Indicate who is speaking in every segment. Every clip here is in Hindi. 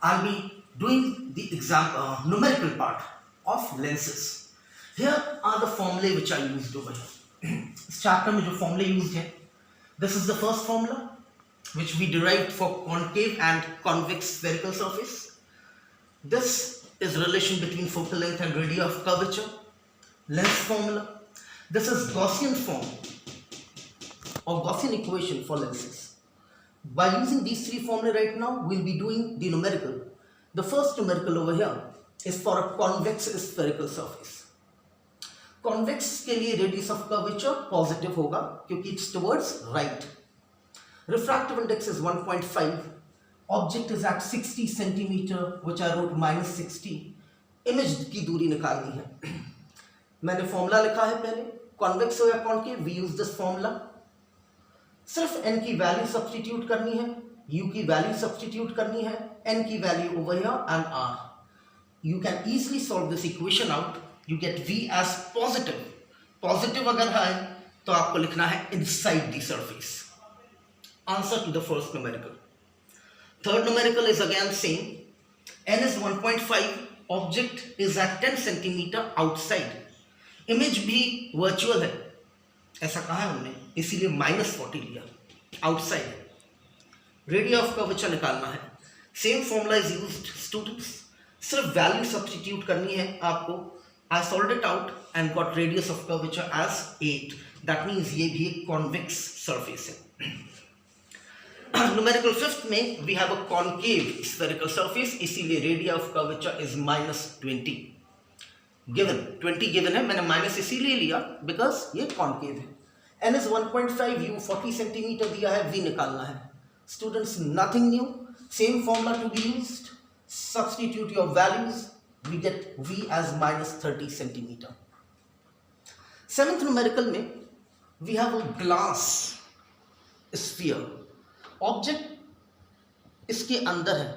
Speaker 1: I'll be doing the numerical part of lenses. Here are the formulae which I used over here. इस chapter में जो formulae used है, this is the first formula which we derived for concave and convex spherical surface. This is relation between focal length and radii of curvature. Lens formula. This is Gaussian form or Gaussian equation for lenses. By using these three formulae right now, we'll be doing the numerical. The first numerical over here is for a convex spherical surface. Convex के लिए radius of curvature positive होगा क्योंकि it's towards right. Refractive index is 1.5. Object is at 60 centimeter, which I wrote minus 60. Image की दूरी निकालनी है. मैंने फॉर्मूला लिखा है पहले. Convex हो या concave, we use this formula. सिर्फ n की वैल्यू सब्स्टिट्यूट करनी है, u की वैल्यू सब्स्टिट्यूट करनी है, n की value over here and r. You can easily solve this equation out. You get v as positive. Positive अगर है तो आपको लिखना है inside the surface. Answer to the first numerical. Third numerical is again same. N is 1.5. Object is at 10 centimeter outside. Image भी virtual है, ऐसा कहा है हमने, इसीलिए -40 लिया. Outside. Radii of curvature निकालना है. Same formula is used, students. सिर्फ वैल्यू सब्स्टिट्यूट करनी है आपको. I solved it out and got radius of curvature as 8. That means ये भी एक convex surface है. Numerical fifth में we have a concave spherical surface, इसीलिए radii of curvature is -20. Given 20 given है, मैंने माइनस इसीलिए लिया because ये concave है. N is 1.5, U 40 सेंटीमीटर दिया है, V निकालना है. Students, nothing new, same formula to be used. Substitute your values, we get V as -30 centimeter. Seventh numerical में we have a glass sphere. Object इसके अंदर है,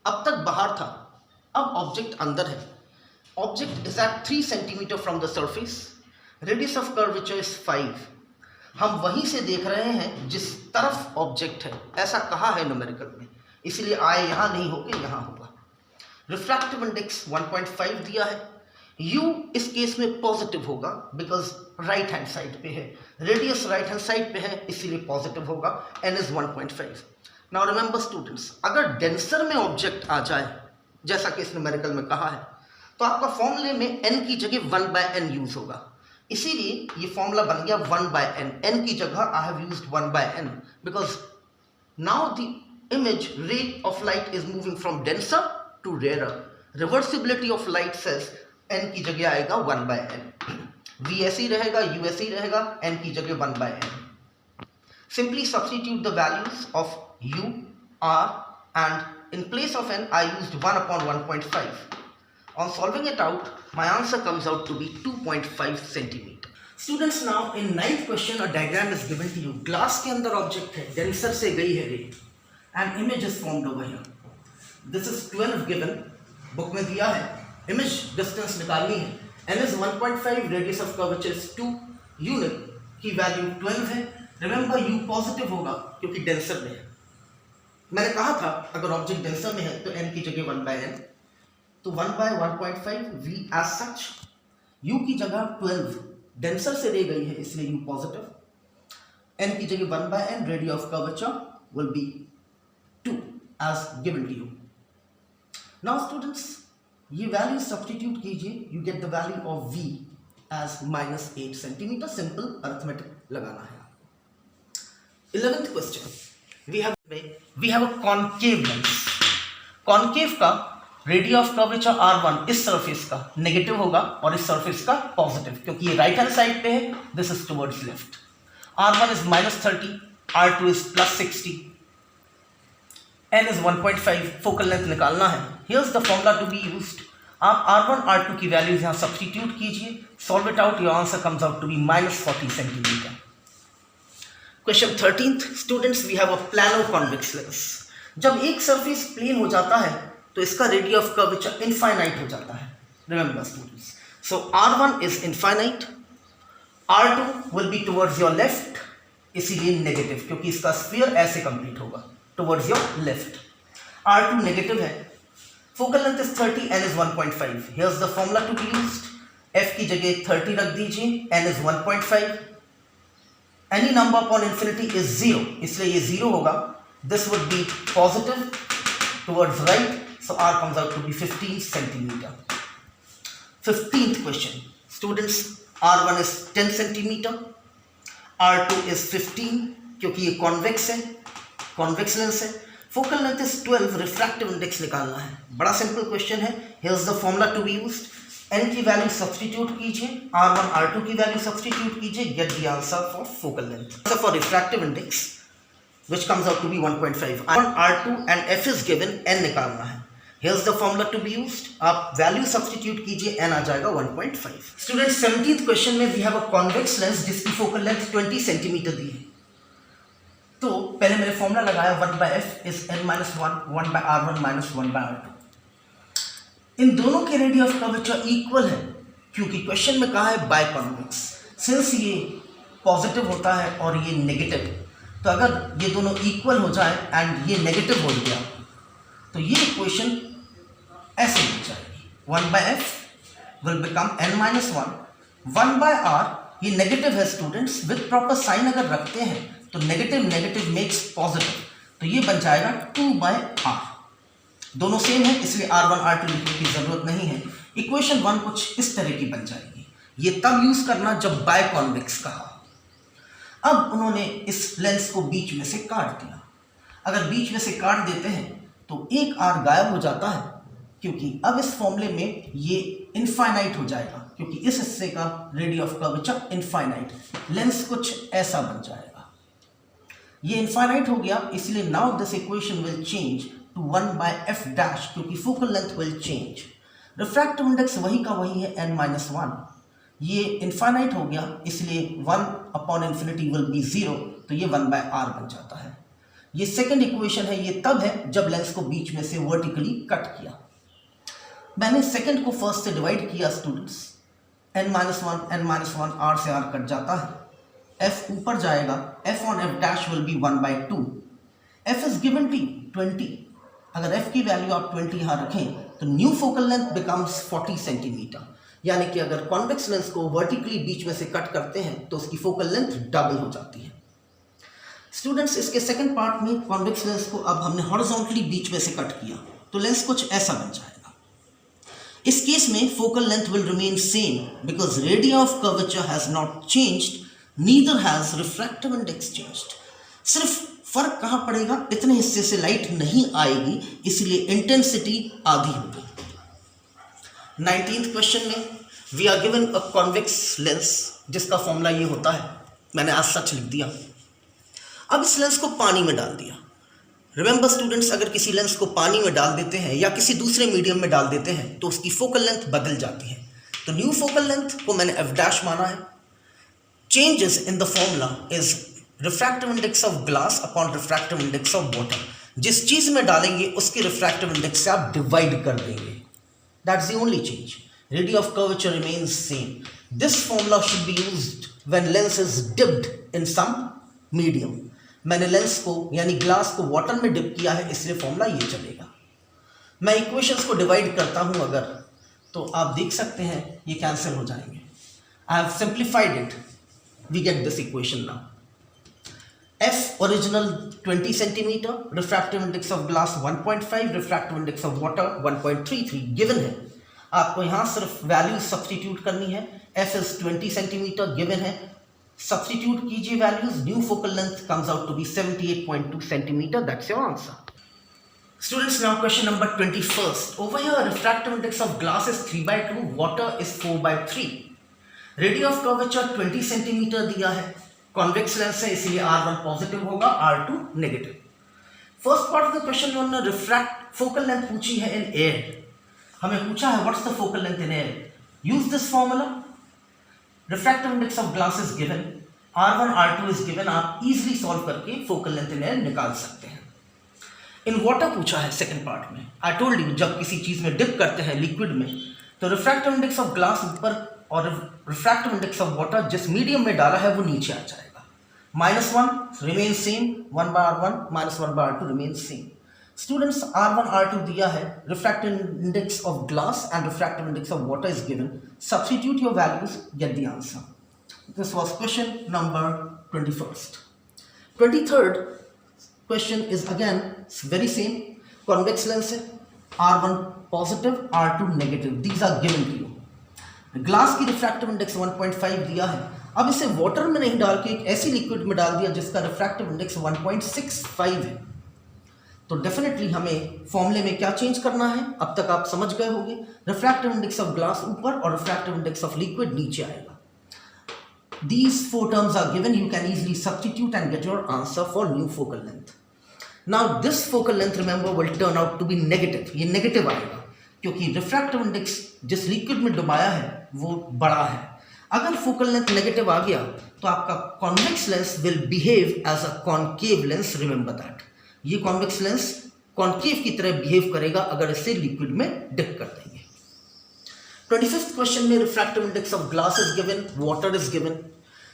Speaker 1: अब तक बाहर था, अब object अंदर है. Object is at 3 centimeter from the surface. Radius of curvature is 5. हम वहीं से देख रहे हैं जिस तरफ ऑब्जेक्ट है, ऐसा कहा है न्यूमेरिकल में, इसलिए आए यहाँ नहीं होके यहाँ होगा. रिफ्रैक्टिव इंडेक्स 1.5 दिया है. U इस केस में पॉजिटिव होगा बिकॉज राइट हैंड साइड पे है. रेडियस राइट हैंड साइड पे है इसीलिए पॉजिटिव होगा. N is 1.5. Now remember students, अगर डेंसर में ऑब्जेक्ट आ जाए जैसा कि इस न्यूमेरिकल में कहा है तो आपका फॉर्मूले में n की जगह 1/n यूज होगा. इसीलिए ये फॉर्मूला बन गया 1/n. n की जगह I have used 1/n because now the image ray of light is moving from denser to rarer. Reversibility of light says n की जगह आएगा 1/n. v ऐसे ही रहेगा, u ऐसे ही रहेगा, n की जगह 1/n. Simply substitute the values of u, r and in place of n I used 1/1.5. On solving it out, my answer comes out to be 2.5 centimeter. Students, now in 9th question a diagram is given to you. Glass के अंदर object है, denser से गई है ray, and image is formed over here. This is 12 given, book में दिया है. Image distance निकालनी है. N is 1.5, radius of curvature is 2, U की value 12 है. Remember U positive होगा क्योंकि denser में है. मैंने कहा था अगर object denser में है तो N की जगह 1/n, तो 1/1.5 V as such. U की जगह 12 डेंसर से ले गई है इसलिए U पॉजिटिव. N की जगह 1/n, radii of curvature will be 2 as given to you. Now students, ये वैल्यू सब्स्टिट्यूट कीजिए, you get the value of V as -8 centimeter. Simple arithmetic लगाना है. 11th question, we have a concave lens. Concave का रेडियस ऑफ कर्वेचर r1 इस सरफेस का नेगेटिव होगा और इस सरफेस का पॉजिटिव, क्योंकि ये राइट हैंड साइड पे है. This is towards left. r1 is -30, r2 is +60, n is 1.5. Focal length निकालना है. Here's the formula to be used. आप r1 r2 की वैल्यूज यहाँ सब्स्टिट्यूट कीजिए, solve it out, your answer comes out to be -40 centimetre. Question 13th students, we have a plano convex lens. जब एक सरफेस प्लेन हो जाता है तो इसका रेडियस ऑफ कर्वेचर इनफाइनाइट हो जाता है. Remember students, so r1 is infinite, r2 will be towards your left, इसीलिए नेगेटिव क्योंकि इसका स्फीयर ऐसे कंप्लीट होगा towards your left. R2 negative है, focal length is 30, n is 1.5. Here's the formula to be used. f की जगह 30 रख दीजिए, n is 1.5. Any number upon infinity is 0, इसलिए ये 0 होगा. This would be positive towards right, so r comes out to be 15 centimeter. 15th question. Students, r1 is 10 centimeter, r2 is 15 क्योंकि ये कॉन्वेक्स है, कॉन्वेक्स लेंस है. Focal length is 12, refractive index निकालना है. बड़ा सिंपल क्वेश्चन है. Here's the formula to be used. n की वैल्यू सब्स्टिट्यूट कीजिए, r1 r2 की वैल्यू सब्स्टिट्यूट कीजिए, get the answer for focal length. Answer for refractive index which comes out to be 1.5. r1 r2 and f is given, n निकालना है. Here's the formula to be used. आप वैल्यू सब्स्टिट्यूट कीजिए, n आ जाएगा 1.5. स्टूडेंट 17th क्वेश्चन में we have a convex lens जिसकी फोकल लेंथ 20 सेंटीमीटर दी है. तो पहले मैंने फॉर्मूला लगाया 1 by f is n-1, 1 by r1 minus 1 by r2. इन दोनों के रेडियस ऑफ कर्वेचर इक्वल है क्योंकि क्वेश्चन में कहा है बाय कॉन्वेक्स. सिंस ये पॉजिटिव होता है और ये नेगेटिव, तो अगर ये दोनों इक्वल हो जाए एंड ये नेगेटिव हो गया तो ये इक्वेशन ऐसे हो जाएगी. 1 by f will become n-1. 1 by r ये नेगेटिव है स्टूडेंट्स, विद प्रॉपर साइन अगर रखते हैं तो नेगेटिव नेगेटिव मेक्स पॉजिटिव, तो ये बन जाएगा 2 by r. दोनों सेम है इसलिए r1 r2 लिखने की जरूरत नहीं है. इक्वेशन 1 कुछ इस तरह की बन जाएगी. ये तब यूज करना जब बाय कॉन्वेक्स कहा. अब उन्होंने इस लेंस को बीच में से काट दिया. अगर बीच में से काट देते हैं तो एक r गायब हो जाता है क्योंकि अब इस फॉर्मूले में ये इनफाइनाइट हो जाएगा क्योंकि इस हिस्से का radius of curvature infinite. Lens कुछ ऐसा बन जाएगा. ये इनफाइनाइट हो गया इसलिए now this equation will change to 1 by f dash क्योंकि focal length will change. Refractive index वही का वही है n-1. ये इनफाइनाइट हो गया इसलिए 1 अपॉन इन्फिनिटी विल बी 0, तो ये 1 by r बन जाता है. ये सेकंड इक्वेशन है. ये तब है जब लेंस को बीच में से वर्टिकली कट किया. मैंने सेकंड को फर्स्ट से डिवाइड किया स्टूडेंट्स. n-1 r से r कट जाता है. f ऊपर जाएगा, f on f dash will be 1 by 2. f is given to 20. अगर f की वैल्यू आप 20 यहाँ रखें तो new focal length becomes 40 centimetre. यानी कि अगर कॉन्वेक्स लेंस को वर्टिकली बीच में से कट करते हैं तो उसकी फोकल लेंथ डबल हो जाती है. स्टूडेंट्स इसके सेकंड पार्ट में कॉन्वेक्स लेंस को अब हमने हॉरिजॉन्टली बीच में से कट किया तो लेंस कुछ ऐसा बन जाएगा. इस केस में focal length will remain same because radius of curvature has not changed, neither has refractive index changed. सिर्फ फर्क कहाँ पड़ेगा, इतने हिस्से से लाइट नहीं आएगी इसलिए इंटेंसिटी आधी होगी. 19th क्वेश्चन में we are given a convex lens जिसका फॉर्मूला ये होता है. मैंने आज सच लिख दिया. अब इस लेंस को पानी में डाल दिया. रिमेंबर स्टूडेंट्स, अगर किसी लेंस को पानी में डाल देते हैं या किसी दूसरे मीडियम में डाल देते हैं तो उसकी फोकल लेंथ बदल जाती है. तो न्यू फोकल लेंथ को मैंने f डैश माना है. Changes in the formula is refractive index of glass upon refractive index of water. जिस चीज़ में डालेंगे उसके रिफ्रैक्टिव इंडेक्स से आप डिवाइड कर देंगे. That's the only change. Radius of curvature remains same. This formula should be used when lens is dipped in some medium. मैंने लेंस को यानी ग्लास को वाटर में डिप किया है इसलिए फॉर्मूला ये चलेगा. मैं इक्वेशंस को डिवाइड करता हूँ अगर, तो आप देख सकते हैं ये कैंसिल हो जाएंगे. I have simplified it. We get this equation now. F original 20 centimeter, refractive index of glass 1.5, refractive index of water 1.33 given है. आपको यहाँ सिर्फ वैल्यू सब्स्टिट्यूट करनी है. F is 20 centimeter given है. सब्स्टिट्यूट कीजिए values. New focal length comes out to be 78.2 centimeter. That's your answer. Students, now question number 21st. Over here, refractive index of glass is 3 by 2, water is 4 by 3. Radius of curvature 20 centimeter दिया है. कॉन्वेक्स लेंस है इसलिए r1 पॉजिटिव होगा, r2 negative. First part of the question में उन्होंने रिफ्रैक्ट फोकल लेंथ पूछी है इन एयर. हमें पूछा है what's the focal length in air. Use this formula. Refractive index of glass is given, r1 r2 is given. आप इजीली सॉल्व करके फोकल लेंथ इन एयर निकाल सकते हैं. इन वाटर पूछा है सेकंड पार्ट में. आई टोल्ड यू जब किसी चीज में डिप करते हैं लिक्विड में तो रिफ्रैक्टिव इंडेक्स ऑफ ग्लास ऊपर और रिफ्रैक्टिव इंडेक्स ऑफ वाटर जिस मीडियम में डाला है वो नीचे आ जाएगा. -1 remain same, 1 by r1 -1 by r2 remain same. Students R1 R2 दिया है, refractive index of glass and refractive index of water is given, substitute your values, get the answer. This was question number 21st। 23rd question is again very same, convex lens है, R1 positive R2 negative, these are given to you. Glass की रिफ्रैक्टिव इंडेक्स 1.5 दिया है, अब इसे वाटर में नहीं डाल के एक ऐसी लिक्विड में डाल दिया जिसका रिफ्रैक्टिव इंडेक्स 1.65 है, तो डेफिनेटली हमें फॉर्मूले में क्या चेंज करना है अब तक आप समझ गए होंगे। रिफ्रैक्टिव इंडेक्स ऑफ ग्लास ऊपर और रिफ्रैक्टिव इंडेक्स ऑफ लिक्विड नीचे आएगा। These four terms are given, you can easily substitute and get your answer for new focal length. Now this focal length remember will turn out to be negative, ये नेगेटिव आएगा क्योंकि रिफ्रैक्टिव इंडेक्स जिस लिक्विड में डुबाया है वो बड़ा है। अगर फोकल लेंथ नेगेटिव आ गया तो आपका convex lens will behave as a concave lens, remember that. ये कॉन्वेक्स लेंस कॉन्केव की तरह बिहेव करेगा अगर इसे लिक्विड में डिप कर देंगे। 25th क्वेश्चन में refractive index of glass is given, water is given.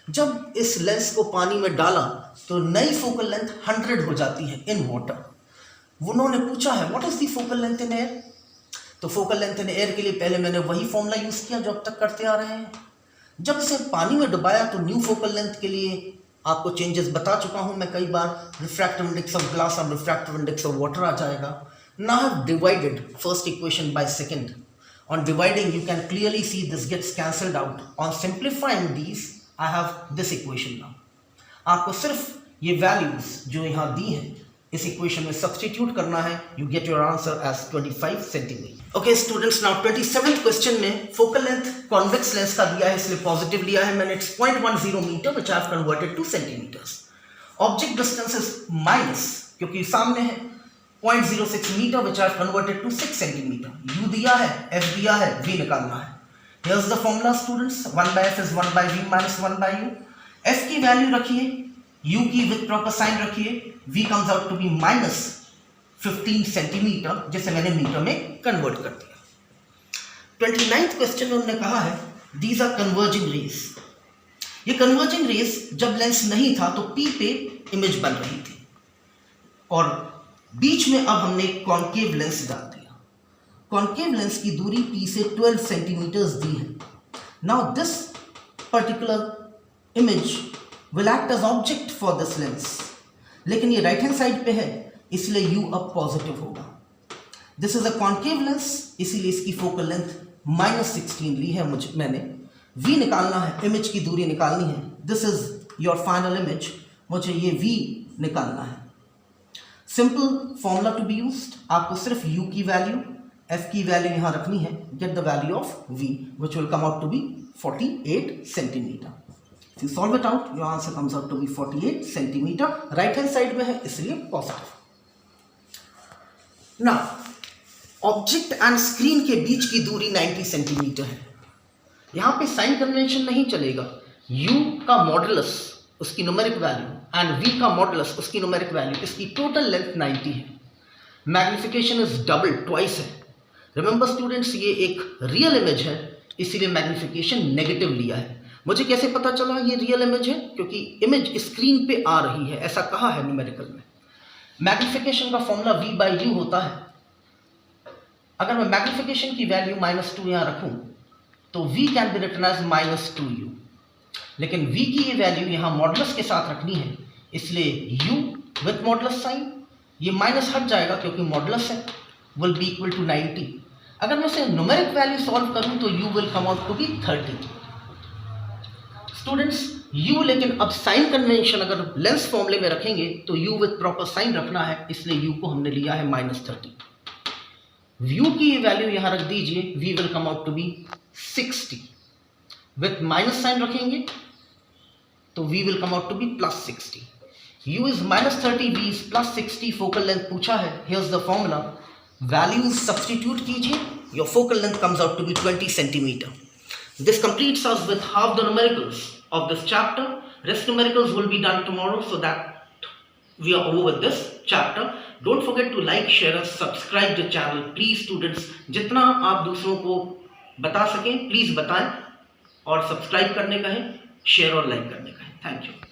Speaker 1: जब इस लेंस को पानी में डाला तो नई फोकल लेंथ 100 हो जाती है इन वाटर। उन्होंने पूछा है what is the focal length in air, तो फोकल लेंथ इन एयर के लिए पहले मैंने वही फॉर्मूला यूज किया जो अब तक करते आ रहे हैं। जब इसे पानी में डुबाया तो न्यू फोकल लेंथ के लिए आपको चेंजेस बता चुका हूं मैं कई बार, रिफ्रैक्टिव इंडेक्स ऑफ ग्लास और रिफ्रैक्टिव इंडेक्स ऑफ वाटर आ जाएगा। Now I have divided first equation by second. On dividing you can clearly see this gets cancelled out. On simplifying these I have this equation now. आपको सिर्फ ये वैल्यूज जो यहाँ दी हैं इस इक्वेशन में सब्स्टिट्यूट करना है, you get your answer as 25 centimetre. Okay students, now 27th question में फोकल लेंथ कॉन्वेक्स लेंस का दिया है इसलिए पॉजिटिव लिया है मैंने, it's 0.10 metre which I have converted to centimetres. Object distance is minus क्योंकि सामने है 0.06 metre which I have converted to 6 centimetre. U दिया है, एफ दिया है, वी निकालना है। Here is the formula students, 1/f is 1/v minus 1/u। F की वैल्यू रखिए, u की विद प्रॉपर साइन रखिए, v comes out to be minus 15 centimetre जिसे मैंने मीटर में कन्वर्ट कर दिया। 29th क्वेश्चन में उन्होंने कहा है these are converging rays। ये converging rays जब लेंस नहीं था तो P पे इमेज बन रही थी और बीच में अब हमने कॉन्केव लेंस डाल दिया। कॉन्केव लेंस की दूरी P से 12 सेंटीमीटर्स दी है। Now this particular image will act as object for this lens, लेकिन ये राइट हैंड साइड पे है इसलिए u अब पॉजिटिव होगा। This is a concave lens इसीलिए इसकी फोकल लेंथ -16 ली है मैंने। v निकालना है, इमेज की दूरी निकालनी है। This is your final image, मुझे ये v निकालना है। Simple formula to be used, आपको सिर्फ u की वैल्यू, f की वैल्यू यहाँ रखनी है, get the value of v which will come out to be 48 centimetre. If you solve it out, your answer comes out to be 48 centimetre. Right hand side में है इसलिए positive. Now, object and screen के बीच की दूरी 90 सेंटीमीटर है। यहाँ पे साइन कन्वेंशन नहीं चलेगा। u का मॉडुलस उसकी न्यूमेरिक वैल्यू एंड v का मॉडुलस उसकी न्यूमेरिक वैल्यू, इसकी टोटल लेंथ 90 है। मैग्निफिकेशन इज डबल, ट्वाइस है। रिमेंबर स्टूडेंट्स, ये एक रियल इमेज है इसीलिए मैग्निफिकेशन नेगेटिव लिया है। मुझे कैसे पता चला ये रियल इमेज है? क्योंकि इमेज स्क्रीन पे आ रही है, ऐसा कहा है न्यूमेरिकल में। मैग्निफिकेशन का फॉर्मूला v/u होता है। अगर मैं मैग्निफिकेशन की वैल्यू -2 यहाँ रखूँ तो v can be written as -2u, लेकिन v की ये वैल्यू यहाँ मॉडुलस के साथ रखनी है इसलिए u विथ मॉडुलस साइन, ये माइनस हट जाएगा क्योंकि मॉडुलस है, विल बी इक्वल टू 90। अगर मैं इसे न्यूमेरिक वैल्यू सॉल्व करूँ तो u will come out to be 30। Students, u लेकिन अब साइन कन्वेंशन अगर लेंस फॉर्मूले में रखेंगे तो u विथ प्रॉपर साइन रखना है इसलिए u को हमने लिया है -30। u की वैल्यू यहां रख दीजिए, v will come out to be 60। With minus sign रखेंगे तो v will come out to be +60। u is -30, v is +60। Focal length पूछा है, here is the formula, values substitute कीजिए, your focal length comes out to be 20 centimetre. This completes us with half the numericals of this chapter. Rest numericals will be done tomorrow so that we are over with this chapter. Don't forget to like, share and subscribe the channel. Please students, जितना आप दूसरों को बता सकें प्लीज बताएं और सब्सक्राइब करने का है, शेयर और लाइक करने का है। Thank you.